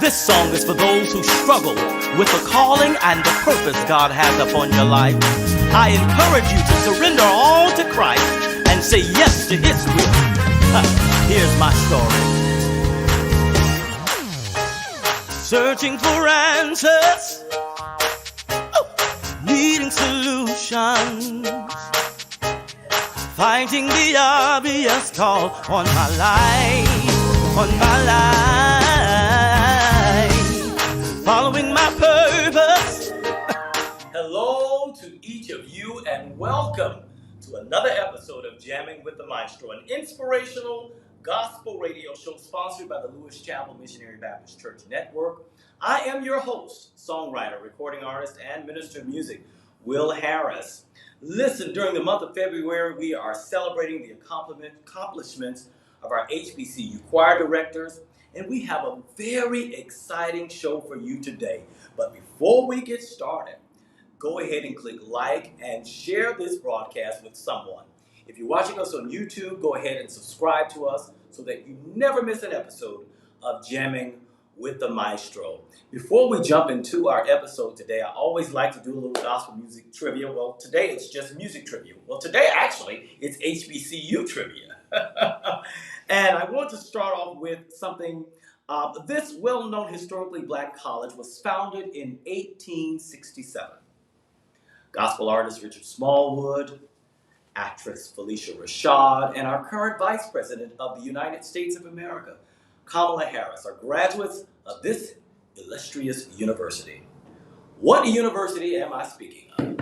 This song is for those who struggle with the calling and the purpose God has upon your life. I encourage you to surrender all to Christ and say yes to His will. Here's my story. Searching for answers, needing solutions, finding the obvious call on my life, following my purpose. Hello to each of you and welcome to another episode of Jamming with the Maestro, an inspirational gospel radio show sponsored by the Lewis Chapel Missionary Baptist Church Network. I am your host, songwriter, recording artist, and minister of music, Will Harris. Listen, during the month of February, we are celebrating the accomplishments of our HBCU choir directors, and we have a very exciting show for you today. But before we get started, go ahead and click like and share this broadcast with someone. If you're watching us on YouTube, go ahead and subscribe to us so that you never miss an episode of Jamming with the Maestro. Before we jump into our episode today, I always like to do a little gospel music trivia. Well, today it's just music trivia. Well, today actually it's HBCU trivia. And I want to start off with something. This well-known historically black college was founded in 1867. Gospel artist Richard Smallwood, actress Felicia Rashad, and our current Vice President of the United States of America, Kamala Harris, are graduates of this illustrious university. What university am I speaking of?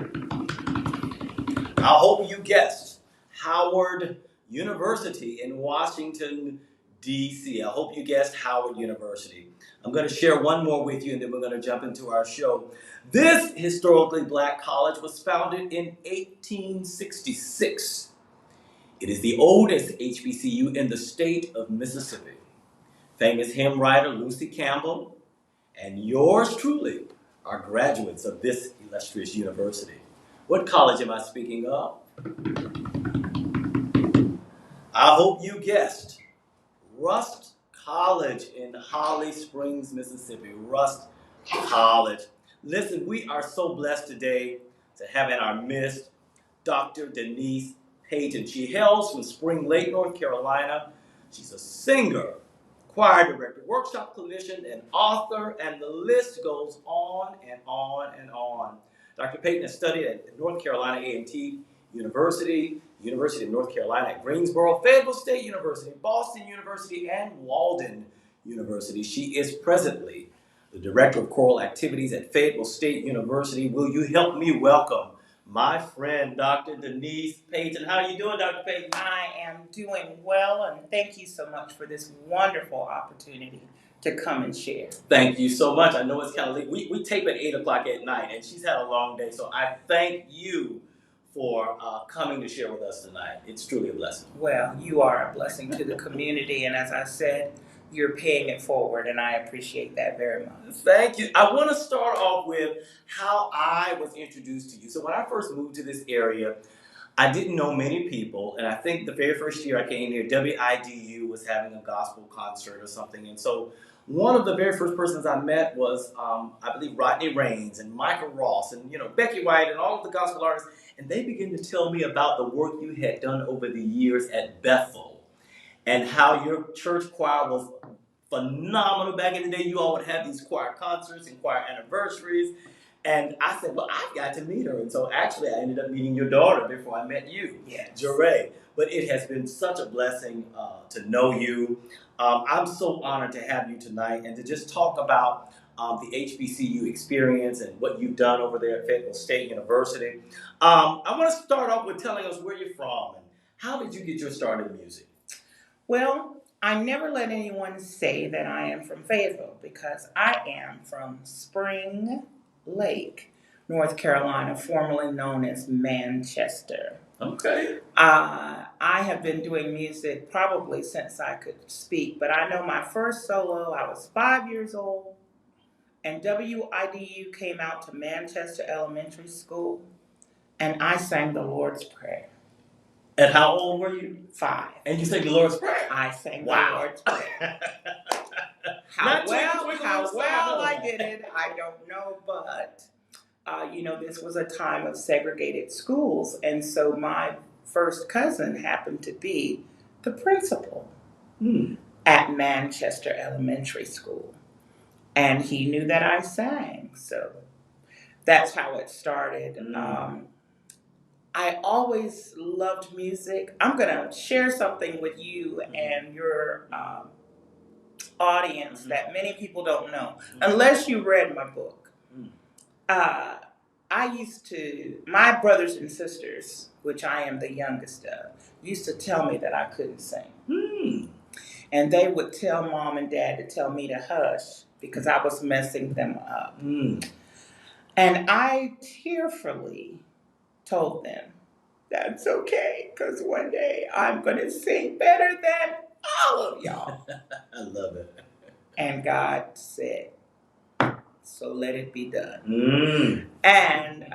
I hope you guessed Howard University in Washington, D.C. I hope you guessed Howard University. I'm going to share one more with you and then we're going to jump into our show. This historically black college was founded in 1866. It is the oldest HBCU in the state of Mississippi. Famous hymn writer Lucy Campbell and yours truly are graduates of this illustrious university. What college am I speaking of? I hope you guessed Rust College in Holly Springs, Mississippi. Rust College. Listen, we are so blessed today to have in our midst Dr. Denise Payton. She hails from Spring Lake, North Carolina. She's a singer, choir director, workshop clinician, and author, and the list goes on and on and on. Dr. Payton has studied at North Carolina A&T University, University of North Carolina at Greensboro, Fayetteville State University, Boston University, and Walden University. She is presently the Director of Choral Activities at Fayetteville State University. Will you help me welcome my friend, Dr. Denise Payton? How are you doing, Dr. Payton? I am doing well, and thank you so much for this wonderful opportunity to come and share. Thank you so much. I know it's kind of late. We tape at 8 o'clock at night, and she's had a long day, so I thank you for coming to share with us tonight. It's truly a blessing. Well, you are a blessing to the community, and as I said, you're paying it forward, and I appreciate that very much. Thank you. I want to start off with how I was introduced to you. So when I first moved to this area, I didn't know many people, and I think the very first year I came here, WIDU was having a gospel concert or something, and so one of the very first persons I met was, I believe, Rodney Raines and Michael Ross and, Becky White and all of the gospel artists, and they began to tell me about the work you had done over the years at Bethel and how your church choir was phenomenal. Back in the day, you all would have these choir concerts and choir anniversaries. And I said, well, I've got to meet her. And so actually, I ended up meeting your daughter before I met you, yes. Jeray. But it has been such a blessing to know you. I'm so honored to have you tonight and to just talk about the HBCU experience and what you've done over there at Fayetteville State University. I want to start off with telling us where you're from and how did you get your start in music? Well, I never let anyone say that I am from Fayetteville because I am from Spring Lake, North Carolina, formerly known as Manchester. Okay. I have been doing music probably since I could speak, but I know my first solo, I was 5 years old, and WIDU came out to Manchester Elementary School, and I sang the Lord's Prayer. And how old were you? 5. And you sang the Lord's Prayer? I sang Wow. the Lord's Prayer. How Not Twinkle, well, Twinkle how Little Star, well none I of did that. it, I don't know, but this was a time of segregated schools, and so my first cousin happened to be the principal at Manchester Elementary School, and he knew that I sang, so that's how it started. I always loved music. I'm gonna share something with you and your audience that many people don't know, unless you read my book. Uh, my brothers and sisters, which I am the youngest of, used to tell me that I couldn't sing. And they would tell mom and dad to tell me to hush because I was messing them up. And I tearfully told them, that's okay, because one day I'm going to sing better than all of y'all. I love it. And God said, so let it be done. And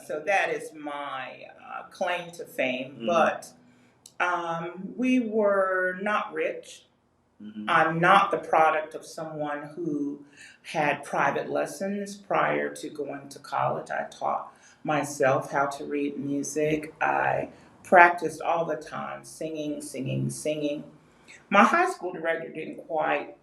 so that is my claim to fame. But we were not rich. I'm not the product of someone who had private lessons prior to going to college. I taught myself how to read music. I practiced all the time, singing. My high school director didn't quite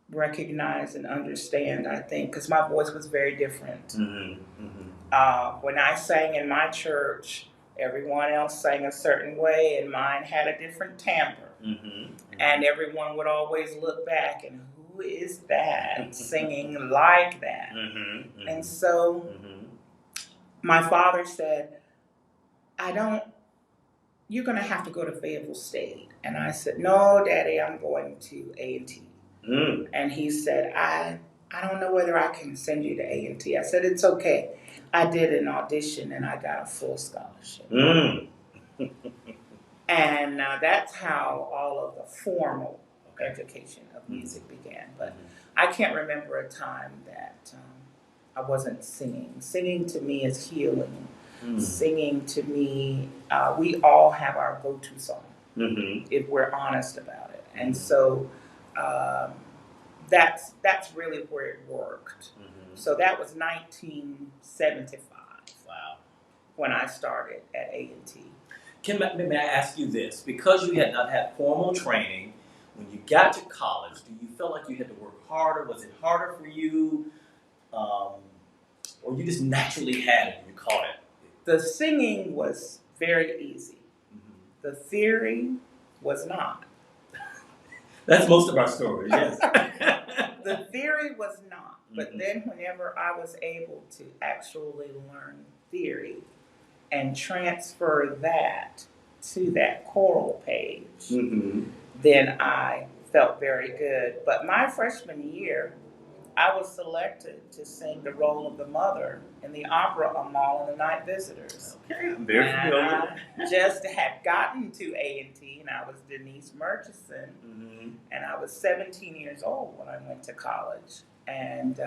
recognize and understand, I think, because my voice was very different. When I sang in my church, everyone else sang a certain way, and mine had a different timbre. And everyone would always look back and, who is that singing like that? And so my father said, you're going to have to go to Fayetteville State. And I said, no, Daddy, I'm going to A&T. And he said, I don't know whether I can send you to A&T. I said, it's okay. I did an audition and I got a full scholarship. And that's how all of the formal education of music began. But I can't remember a time that I wasn't singing. Singing to me is healing. Singing to me, we all have our go-to song, if we're honest about it. And so that's really where it worked. So that was 1975. Wow. When I started at A&T. May I ask you this? Because you had not had formal training, when you got to college, do you feel like you had to work harder? Was it harder for you? Or you just naturally had it and you caught it? The singing was very easy. The theory was not. That's most of our stories, yes. The theory was not. But then whenever I was able to actually learn theory and transfer that to that choral page, then I felt very good. But my freshman year, I was selected to sing the role of the mother in the opera Amal and the Night Visitors. Okay, I'm very familiar. I just had gotten to A&T, and I was Denise Murchison, and I was 17 years old when I went to college. And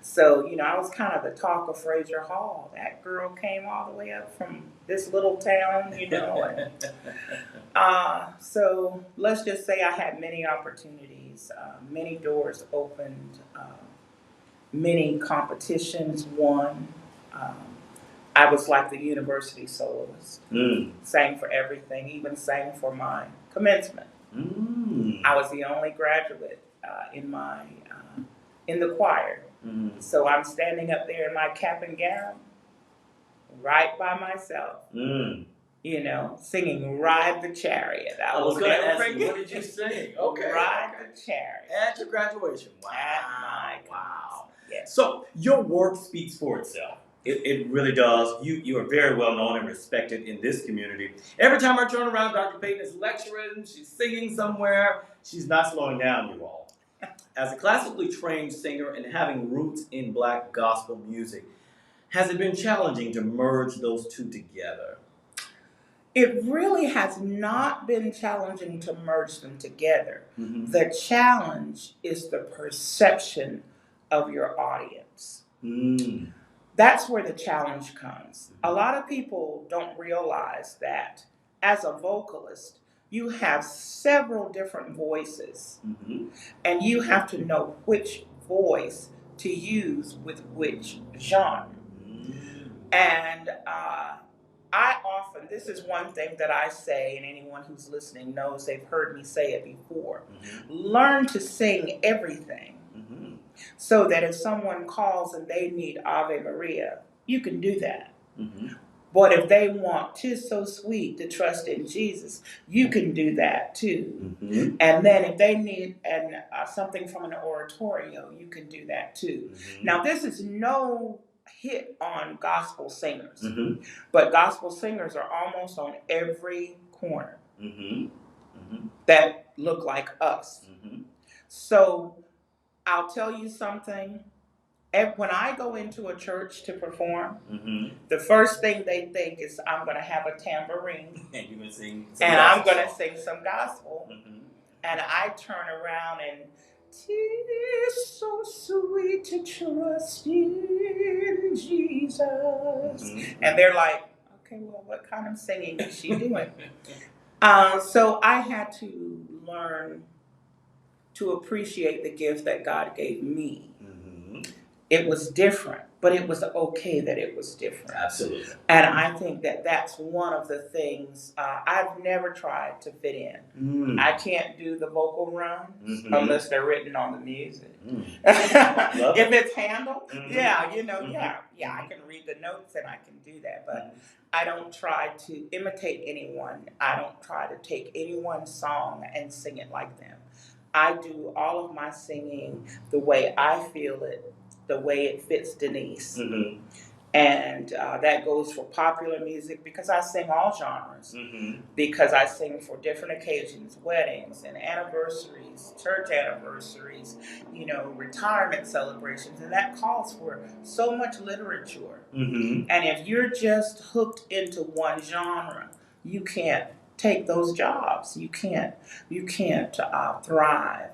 so, I was kind of the talk of Fraser Hall. That girl came all the way up from this little town, And, so let's just say I had many opportunities, many doors opened, many competitions won. I was like the university soloist, sang for everything, even sang for my commencement. I was the only graduate in the choir. So I'm standing up there in my cap and gown, right by myself, singing "Ride the Chariot." I was going to ask you, what did you sing? Ride the Chariot. At your graduation. Wow. At my yes. So your work speaks for itself. It really does. You are very well known and respected in this community. Every time I turn around, Dr. Payton is lecturing, she's singing somewhere. She's not slowing down, you all. As a classically trained singer and having roots in Black gospel music, has it been challenging to merge those two together? It really has not been challenging to merge them together. The challenge is the perception of your audience. That's where the challenge comes. A lot of people don't realize that as a vocalist, you have several different voices, Mm-hmm. and you have to know which voice to use with which genre. Mm-hmm. And this is one thing that I say, and anyone who's listening knows they've heard me say it before. Mm-hmm. Learn to sing everything, Mm-hmm. so that if someone calls and they need Ave Maria, you can do that. Mm-hmm. But if they want "'Tis So Sweet to Trust in Jesus," you can do that too. Mm-hmm. And then if they need something from an oratorio, you can do that too. Mm-hmm. Now, this is no hit on gospel singers, Mm-hmm. but gospel singers are almost on every corner Mm-hmm. Mm-hmm. that look like us. Mm-hmm. So I'll tell you something. When I go into a church to perform, Mm-hmm. the first thing they think is I'm going to have a tambourine And you're going to sing some and I'm gospel going to songs. sing some gospel. Mm-hmm. And I turn around and "'Tis so sweet to trust in Jesus." Mm-hmm. And they're like, okay, well, what kind of singing is she doing? So I had to learn to appreciate the gift that God gave me. Mm-hmm. It was different, but it was okay that it was different. Absolutely. And I think that that's one of the things I've never tried to fit in. Mm. I can't do the vocal runs Mm-hmm. unless they're written on the music. Mm. If it's handled, Mm-hmm. yeah, Mm-hmm. I can read the notes and I can do that. But I don't try to imitate anyone. I don't try to take anyone's song and sing it like them. I do all of my singing the way I feel it, the way it fits Denise. Mm-hmm. And that goes for popular music, because I sing all genres, Mm-hmm. because I sing for different occasions, weddings and anniversaries, church anniversaries, retirement celebrations, and that calls for so much literature. Mm-hmm. And if you're just hooked into one genre, you can't take those jobs. You can't thrive.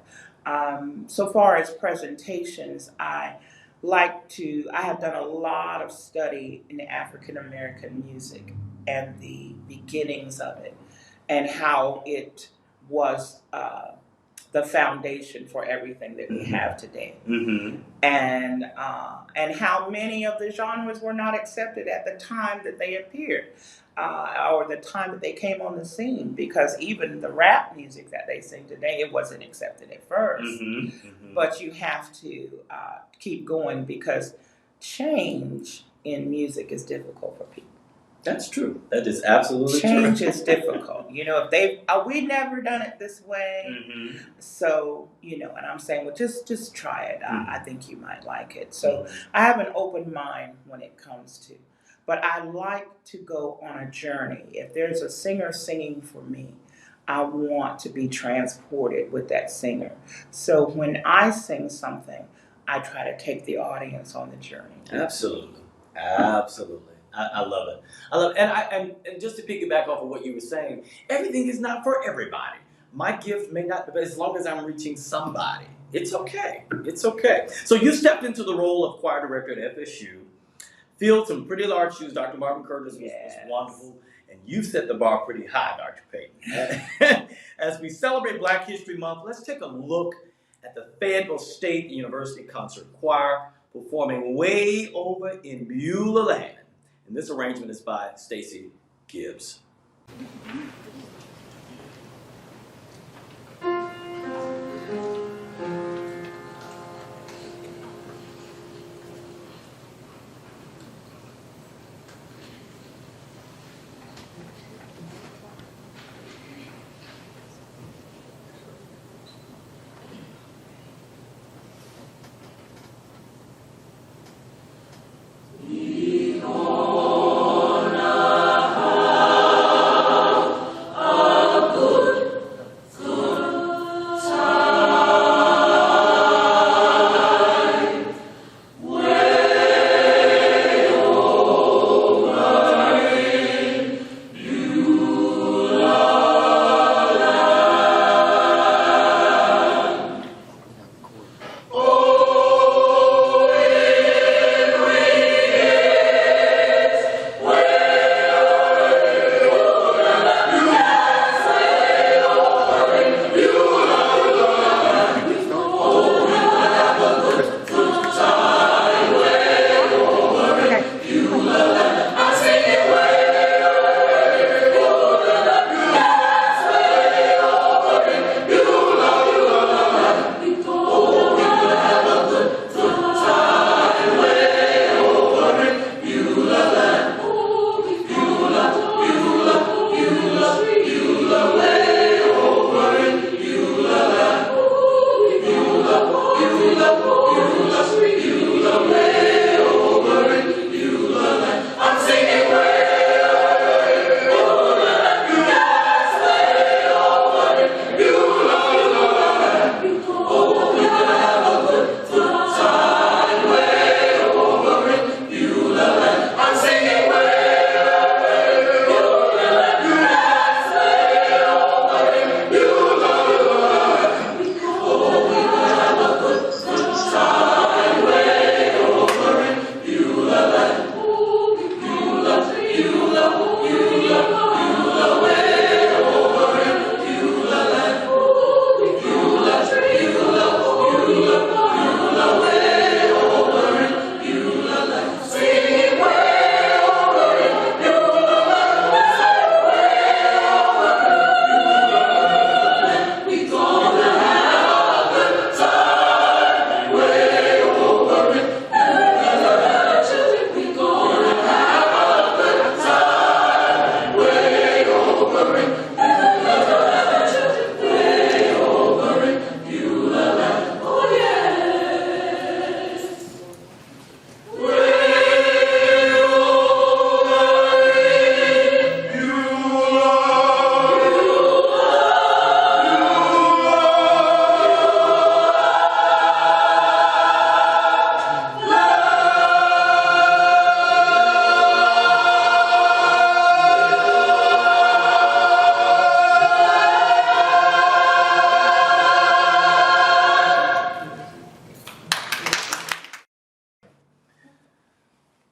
So far as presentations, I have done a lot of study in African American music and the beginnings of it, and how it was the foundation for everything that we have today. Mm-hmm. And how many of the genres were not accepted at the time that they appeared, or the time that they came on the scene, because even the rap music that they sing today, it wasn't accepted at first. Mm-hmm. Mm-hmm. But you have to keep going, because change in music is difficult for people. That's true. That is absolutely Change true. is difficult. If we've never done it this way. Mm-hmm. So, and I'm saying, well, just try it. I think you might like it. So I have an open mind when it comes to, but I like to go on a journey. If there's a singer singing for me, I want to be transported with that singer. So when I sing something, I try to take the audience on the journey. Absolutely. Absolutely. I love it. I love it. And just to piggyback off of what you were saying, everything is not for everybody. My gift may not, but as long as I'm reaching somebody, it's okay. It's okay. So you stepped into the role of choir director at FSU, filled some pretty large shoes. Dr. Marvin Curtis was wonderful, and you set the bar pretty high, Dr. Payton. As we celebrate Black History Month, let's take a look at the Fayetteville State University Concert Choir performing Way Over in Beulah Land. And this arrangement is by Stacy Gibbs. Oh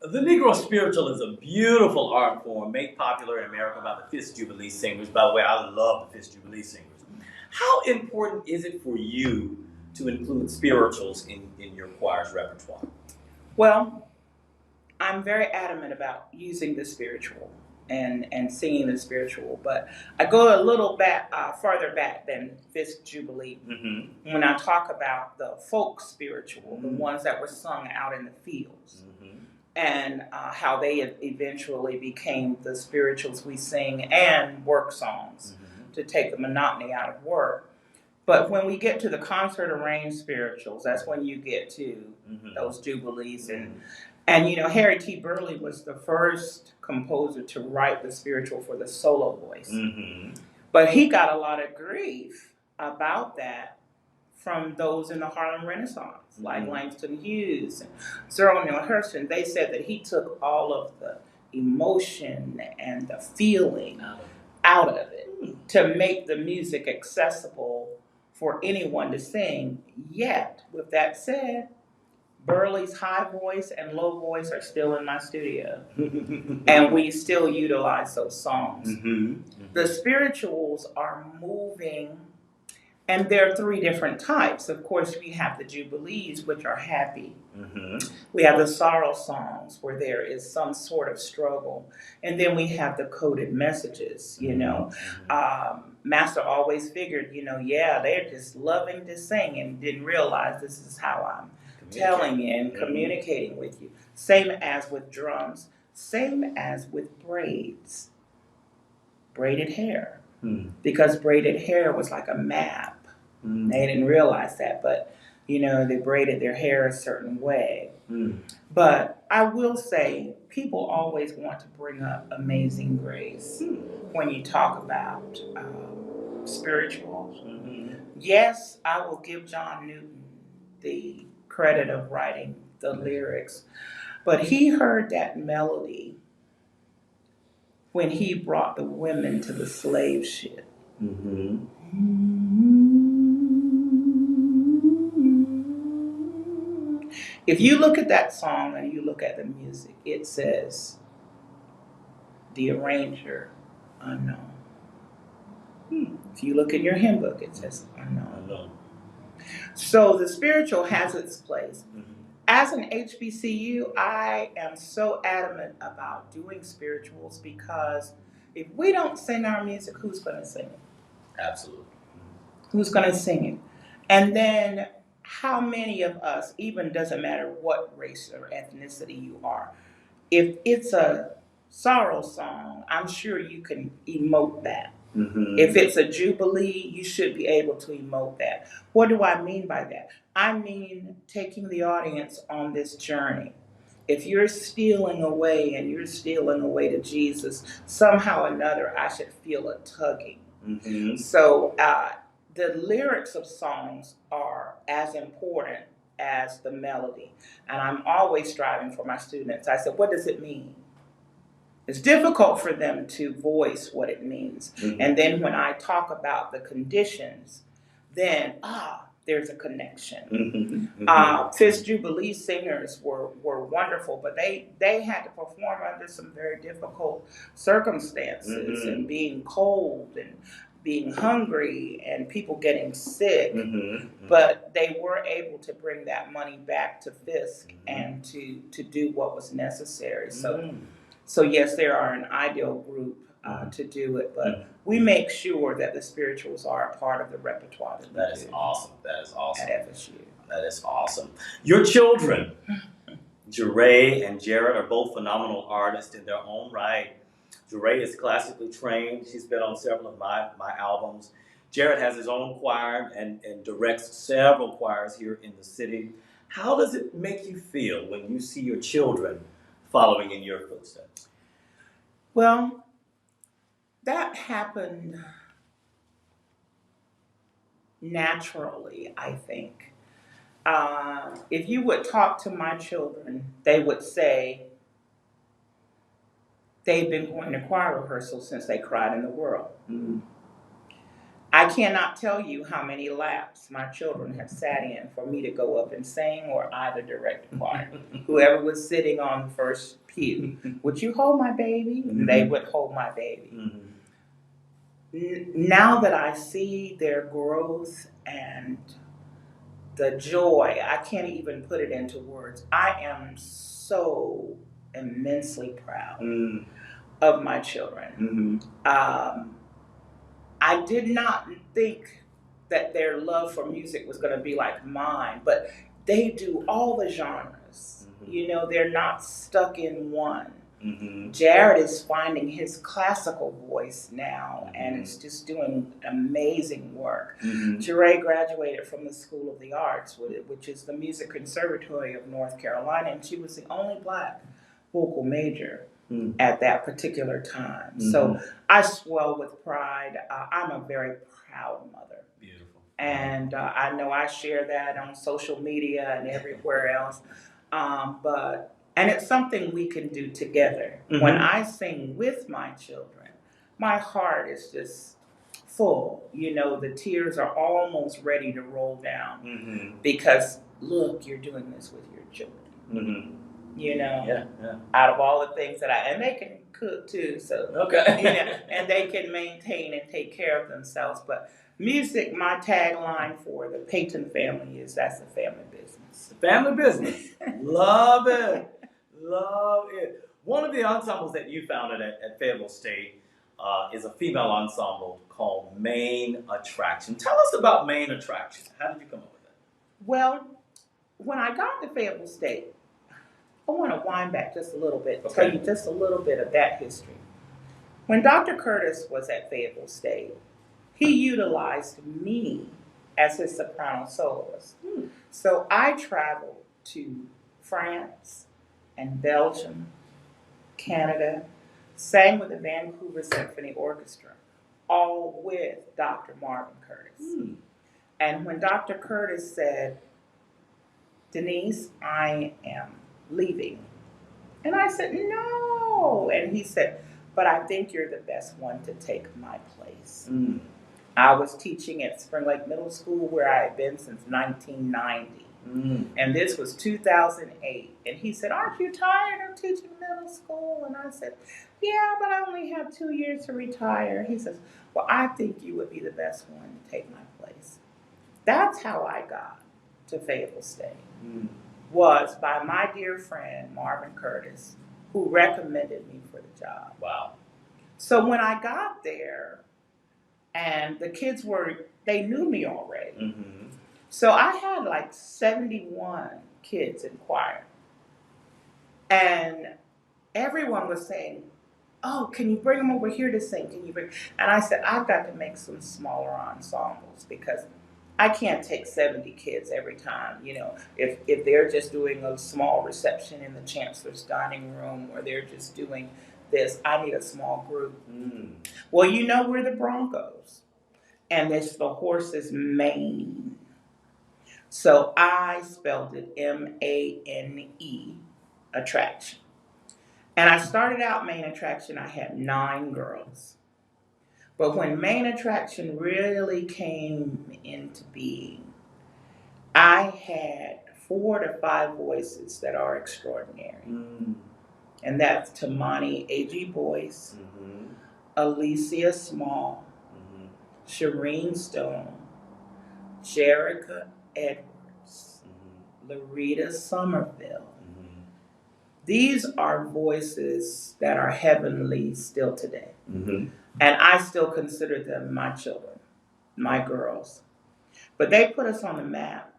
The Negro spiritual is a beautiful art form made popular in America by the Fifth Jubilee Singers. By the way, I love the Fifth Jubilee Singers. How important is it for you to include spirituals in your choir's repertoire? Well, I'm very adamant about using the spiritual and singing the spiritual, but I go a little back, farther back than Fifth Jubilee Mm-hmm. when I talk about the folk spiritual, Mm-hmm. the ones that were sung out in the fields. Mm-hmm. And how they eventually became the spirituals we sing and work songs to take the monotony out of work. But when we get to the concert arranged spirituals, that's when you get to those jubilees. And you know, Harry T. Burley was the first composer to write the spiritual for the solo voice. Mm-hmm. But he got a lot of grief about that from those in the Harlem Renaissance, like Langston Hughes and Sir O'Neill Hurston. They said that he took all of the emotion and the feeling out of it to make the music accessible for anyone to sing. Yet, with that said, Burley's high voice and low voice are still in my studio, and we still utilize those songs. The spirituals are moving. And there are three different types. Of course, we have the jubilees, which are happy. We have the sorrow songs, where there is some sort of struggle. And then we have the coded messages, you know. Master always figured, you know, yeah, they're just loving to sing and didn't realize this is how I'm telling you and communicating with you. Same as with drums. Same as with braids. Braided hair. Because braided hair was like a map. They didn't realize that, but you know, they braided their hair a certain way. But I will say, people always want to bring up Amazing Grace when you talk about spirituals. Yes, I will give John Newton the credit of writing the lyrics, but he heard that melody when he brought the women to the slave ship. If you look at that song and you look at the music, it says, the arranger, unknown. If you look in your hymn book, it says unknown. So the spiritual has its place. As an HBCU, I am so adamant about doing spirituals because if we don't sing our music, who's going to sing it? Absolutely. Who's going to sing it? And then how many of us, even doesn't matter what race or ethnicity you are, if it's a sorrow song, I'm sure you can emote that. If it's a jubilee, you should be able to emote that. What do I mean by that? I mean taking the audience on this journey. If you're stealing away and you're stealing away to Jesus, somehow or another, I should feel a tugging. So the lyrics of songs are as important as the melody. And I'm always striving for my students. I said, what does it mean? It's difficult for them to voice what it means. And then when I talk about the conditions, then, there's a connection. Fifth Jubilee singers were wonderful, but they had to perform under some very difficult circumstances and being cold and being hungry and people getting sick. But they were able to bring that money back to Fisk and to do what was necessary. So yes, there are an ideal group to do it, but we make sure that the spirituals are a part of the repertoire that is awesome. That is awesome. At FSU. That is awesome. Your children, Jeray and Jared, are both phenomenal artists in their own right. Jeray is classically trained. She's been on several of my albums. Jared has his own choir and directs several choirs here in the city. How does it make you feel when you see your children following in your footsteps? Well, that happened naturally, I think. If you would talk to my children, they would say they've been going to choir rehearsal since they cried in the world. I cannot tell you how many laps my children have sat in for me to go up and sing or either direct the choir. Whoever was sitting on the first pew, would you hold my baby? And they would hold my baby. Now that I see their growth and the joy, I can't even put it into words. I am so immensely proud of my children. I did not think that their love for music was going to be like mine, but they do all the genres. You know, they're not stuck in one. Jared is finding his classical voice now, and it's just doing amazing work. Jeray graduated from the School of the Arts, which is the Music Conservatory of North Carolina, and she was the only Black vocal major at that particular time. So I swell with pride. I'm a very proud mother. Beautiful. And I know I share that on social media and everywhere else. And it's something we can do together. When I sing with my children, my heart is just full. You know, the tears are almost ready to roll down because, look, you're doing this with your children. You know, out of all the things that and they can cook too, so you know, and they can maintain and take care of themselves. But music, my tagline for the Payton family is that's a family business. Family business. Love it. Love it. One of the ensembles that you founded at Fayetteville State is a female ensemble called Main Attraction. Tell us about Main Attraction. How did you come up with that? Well, when I got to Fayetteville State, I want to wind back just a little bit, tell you just a little bit of that history. When Dr. Curtis was at Fayetteville State, he utilized me as his soprano soloist. So I traveled to France and Belgium, Canada, sang with the Vancouver Symphony Orchestra, all with Dr. Marvin Curtis. And when Dr. Curtis said, Denise, I am leaving. And I said, no. And he said, but I think you're the best one to take my place. I was teaching at Spring Lake Middle School where I had been since 1990. And this was 2008. And he said, aren't you tired of teaching middle school? And I said, yeah, but I only have 2 years to retire. He says, well, I think you would be the best one to take my place. That's how I got to Fayetteville State. Was by my dear friend Marvin Curtis, who recommended me for the job. Wow. So when I got there, and the kids they knew me already. So I had like 71 kids in choir. And everyone was saying, oh, can you bring them over here to sing? And I said, I've got to make some smaller ensembles because I can't take 70 kids every time, you know, if they're just doing a small reception in the chancellor's dining room or they're just doing this, I need a small group. Well, you know, we're the Broncos, and it's the horse's mane. So I spelled it M-A-N-E, attraction. And I started out Main Attraction, I had 9 girls. But when Main Attraction really came into being, I had 4 to 5 voices that are extraordinary. And that's Tamani A.G. Boyce, Alicia Small, Shireen Stone, Jerica Edwards, Larita Somerville. These are voices that are heavenly still today. And I still consider them my children, my girls. But they put us on the map.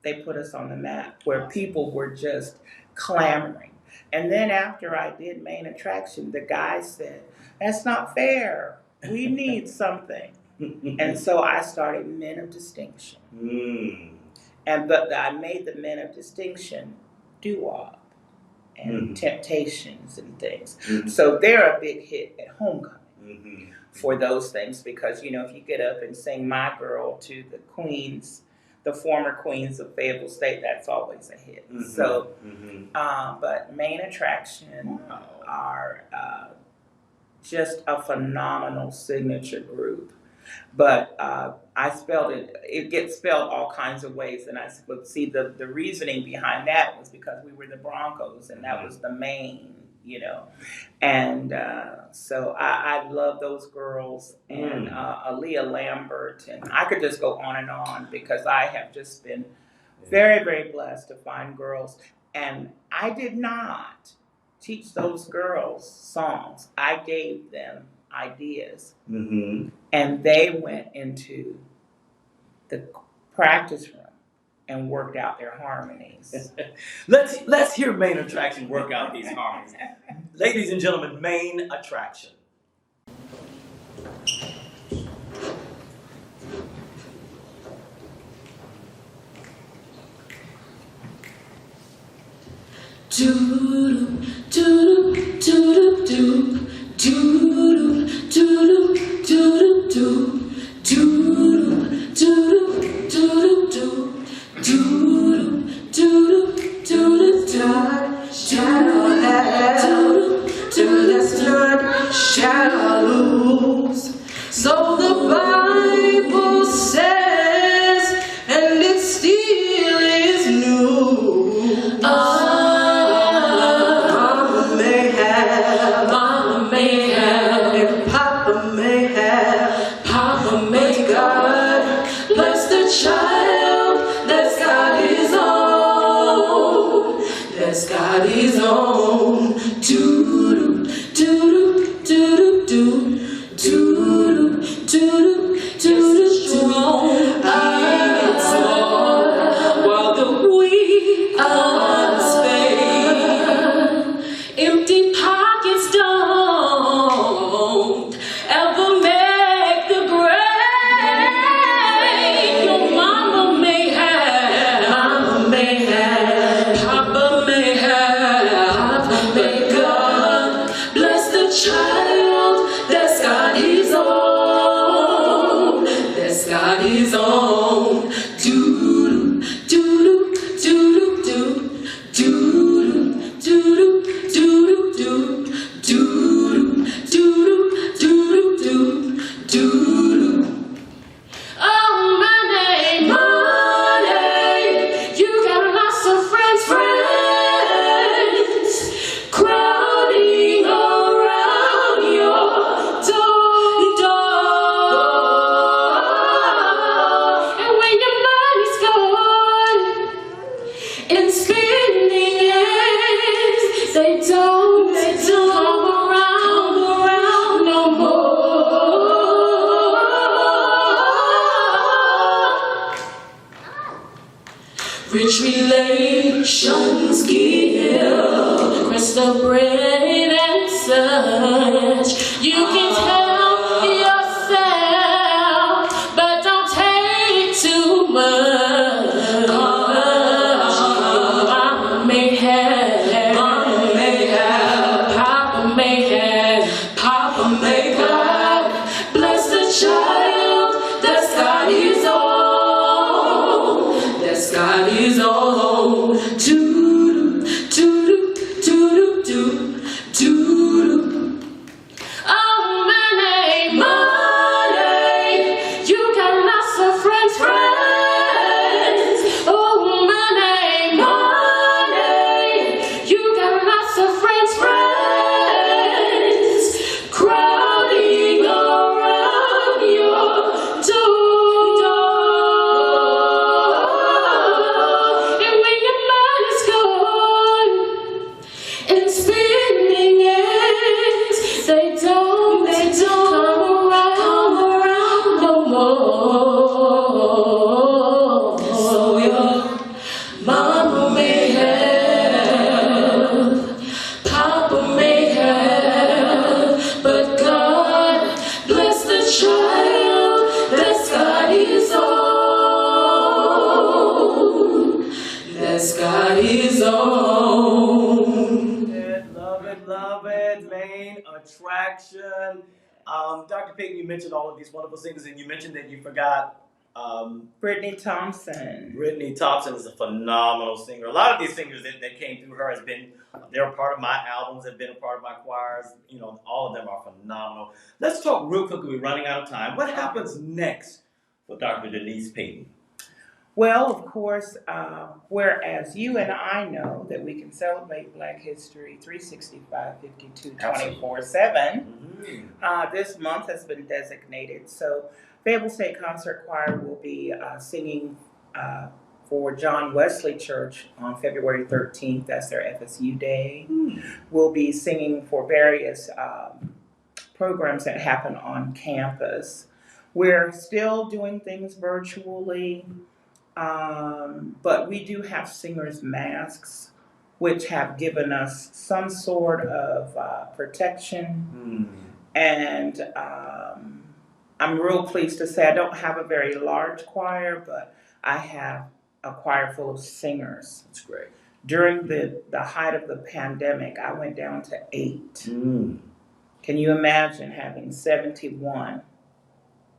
They put us on the map where people were just clamoring. And then after I did Main Attraction, the guy said, that's not fair. We need something. And so I started Men of Distinction. But I made the Men of Distinction doo-wop and Temptations and things. So they're a big hit at homecoming for those things because, you know, if you get up and sing My Girl to the queens, the former queens of Fayetteville State, that's always a hit. So, but Main Attraction are just a phenomenal signature group. But I spelled it. It gets spelled all kinds of ways, and I would see the reasoning behind that was because we were the Broncos, and that was the main, you know. And so I love those girls, and Aaliyah Lambert, and I could just go on and on because I have just been very, very blessed to find girls. And I did not teach those girls songs. I gave them ideas. Mm-hmm. And they went into the practice room and worked out their harmonies. Let's hear Main Attraction work out these harmonies. Ladies and gentlemen, Main Attraction. Doo doo doo doo doo doo doo doo doo doo doo doo doo doo doo shadow hell till that's not shadows. So the Bible says, and it still is new. Child that's got his own, that's got his own. Doo doo doo doo doo doo doo doo doo strong. While the weak unspayed, empty pockets don't ever make the grave. Child that's got his own, that's got his own. Doo doo doo doo doo doo doo doo doo doo doo doo doo doo. Oh, money, money, you got lots of friends, crowding around your door. And when your money's gone and spending it, they don't come around no more. Rich relations give crystal bread and such. You can help yourself, but don't take too much. Mama may have, Papa may have, Papa may God bless the child that's got his own, that's got his own. Doo doo doo doo doo doo. Oh, money, money, you got lots of friends. Oh, money, money, you got lots of friends, crowding around your door. And when your money's gone and spending it, they don't come around no more. So your mama may have, Papa may have, but God bless the child that's got his own, that's got his own. Love it, Main Attraction. Dr. Payton, you mentioned all of these wonderful singers, and you mentioned that you forgot Brittany Thompson. Brittany Thompson is a phenomenal singer. A lot of these singers that came through her they're a part of my albums, have been a part of my choirs. You know, all of them are phenomenal. Let's talk real quick. We're running out of time. What happens next for Dr. Denise Payton? Well, of course, whereas you and I know that we can celebrate Black History 365, 52, 24/7, this month has been designated. So Fayetteville State Concert Choir will be singing for John Wesley Church on February 13th. That's their FSU day. We'll be singing for various programs that happen on campus. We're still doing things virtually. But we do have singers' masks, which have given us some sort of protection. And I'm real pleased to say I don't have a very large choir, but I have a choir full of singers. That's great. During the height of the pandemic, I went down to 8. Can you imagine having 71,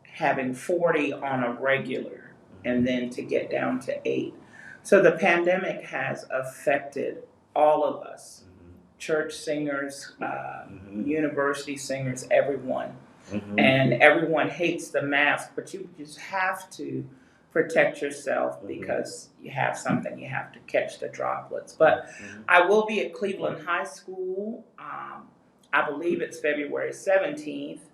having 40 on a regular? And then to get down to 8. So the pandemic has affected all of us, church singers, university singers, everyone. And everyone hates the mask, but you just have to protect yourself because you have something, you have to catch the droplets. But I will be at Cleveland High School. I believe it's February 17th.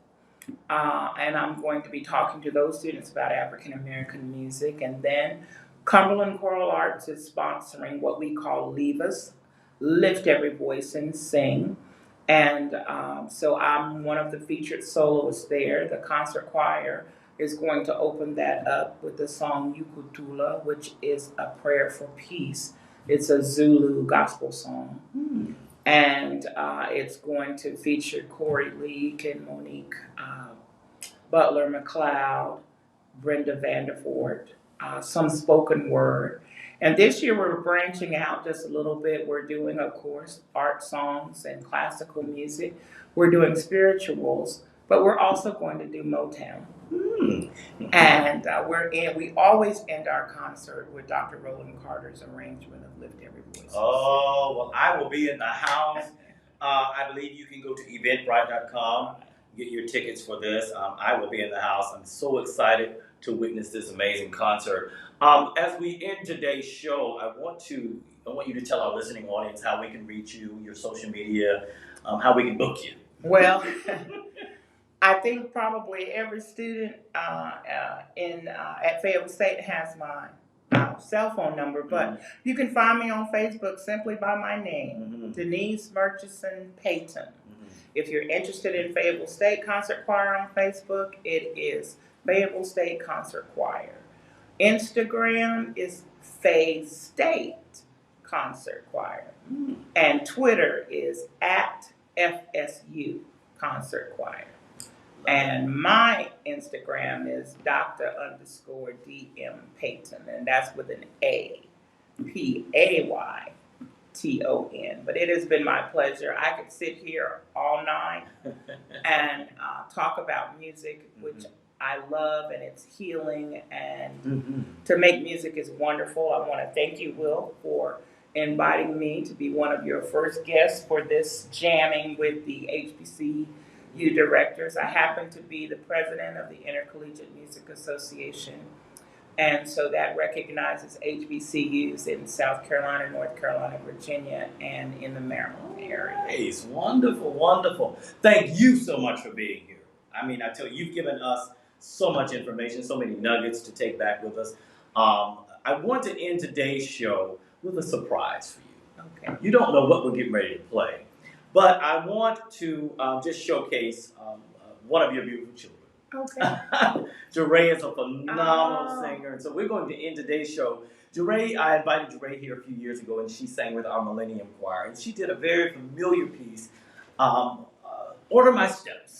And I'm going to be talking to those students about African American music. And then Cumberland Choral Arts is sponsoring what we call Leave Us, Lift Every Voice and Sing. And so I'm one of the featured soloists there. The concert choir is going to open that up with the song Yukutula, which is a prayer for peace. It's a Zulu gospel song. And it's going to feature Corey Leake and Monique Butler McLeod, Brenda Vanderford, some spoken word. And this year we're branching out just a little bit. We're doing, of course, art songs and classical music. We're doing spirituals, but we're also going to do Motown. And we always end our concert with Dr. Roland Carter's arrangement of Lift Every Voice. Oh, well, I will be in the house. I believe you can go to eventbrite.com, get your tickets for this. I will be in the house. I'm so excited to witness this amazing concert. As we end today's show, I want you to tell our listening audience how we can reach you, your social media, how we can book you. Well, I think probably every student at Fayetteville State has my cell phone number, but you can find me on Facebook simply by my name, Denise Murchison Payton. If you're interested in Fayetteville State Concert Choir on Facebook, it is Fayetteville State Concert Choir. Instagram is Faye State Concert Choir. And Twitter is at FSU Concert Choir. And my Instagram is Dr._DM Payton, and that's with an A, Payton. But it has been my pleasure. I could sit here all night and talk about music, which I love, and it's healing, and to make music is wonderful. I want to thank you, Will, for inviting me to be one of your first guests for this jamming with the HBCU directors. I happen to be the president of the Intercollegiate Music Association, and so that recognizes HBCUs in South Carolina, North Carolina, Virginia, and in the Maryland area. Nice, wonderful, wonderful. Thank you so much for being here. I mean, I tell you, you've given us so much information, so many nuggets to take back with us. I want to end today's show with a surprise for you. Okay. You don't know what we're getting ready to play, but I want to just showcase one of your beautiful children. Okay. Jeray is a phenomenal singer, and so we're going to end today's show. Jeray, I invited Jeray here a few years ago, and she sang with our Millennium Choir, and she did a very familiar piece, Order My Steps.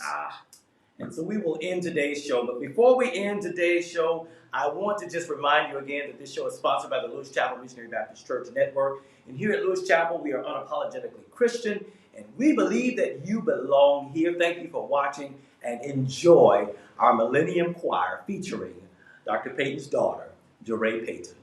And so we will end today's show, but before we end today's show, I want to just remind you again that this show is sponsored by the Lewis Chapel Missionary Baptist Church Network, and here at Lewis Chapel, we are unapologetically Christian, and we believe that you belong here. Thank you for watching, and enjoy our Millennium Choir featuring Dr. Payton's daughter, Jeray Payton.